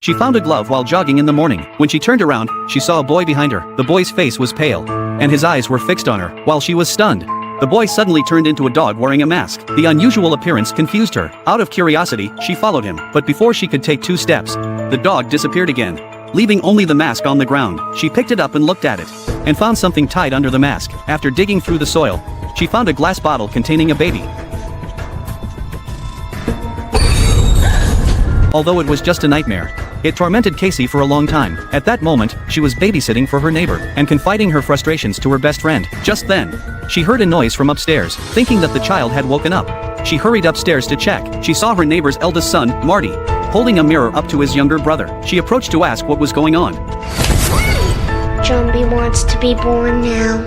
She found a glove while jogging in the morning. When she turned around, she saw a boy behind her. The boy's face was pale, and his eyes were fixed on her, while she was stunned. The boy suddenly turned into a dog wearing a mask. The unusual appearance confused her. Out of curiosity, she followed him, but before she could take 2 steps, the dog disappeared again, leaving only the mask on the ground. She picked it up and looked at it, and found something tied under the mask. After digging through the soil, she found a glass bottle containing a baby. Although it was just a nightmare, it tormented Casey for a long time. At that moment, she was babysitting for her neighbor, and confiding her frustrations to her best friend. Just then, she heard a noise from upstairs. Thinking that the child had woken up, she hurried upstairs to check. She saw her neighbor's eldest son, Marty, holding a mirror up to his younger brother. She approached to ask what was going on. Jumbie wants to be born now.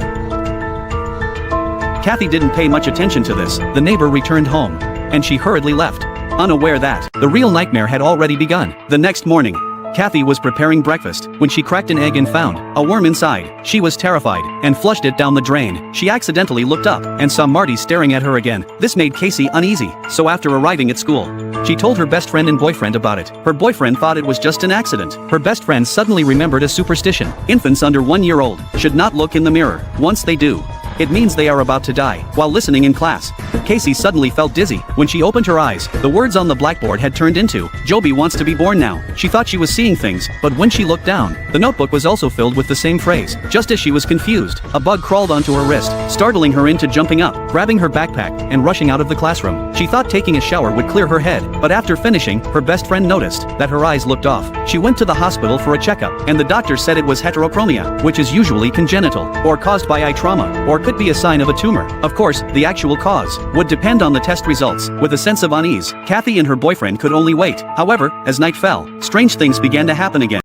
Kathy didn't pay much attention to this. The neighbor returned home, and she hurriedly left, unaware that the real nightmare had already begun. The next morning, Kathy was preparing breakfast when she cracked an egg and found a worm inside. She was terrified and flushed it down the drain. She accidentally looked up and saw Marty staring at her again. This made Casey uneasy, so after arriving at school, she told her best friend and boyfriend about it. Her boyfriend thought it was just an accident. Her best friend suddenly remembered a superstition. Infants under 1 year old should not look in the mirror. Once they do, it means they are about to die. While listening in class, Casey suddenly felt dizzy. When she opened her eyes, the words on the blackboard had turned into, "Joby wants to be born now." She thought she was seeing things, but when she looked down, the notebook was also filled with the same phrase. Just as she was confused, a bug crawled onto her wrist, startling her into jumping up, grabbing her backpack, and rushing out of the classroom. She thought taking a shower would clear her head, but after finishing, her best friend noticed that her eyes looked off. She went to the hospital for a checkup, and the doctor said it was heterochromia, which is usually congenital, or caused by eye trauma, or could be a sign of a tumor. Of course, the actual cause would depend on the test results. With a sense of unease, Kathy and her boyfriend could only wait. However, as night fell, strange things began to happen again.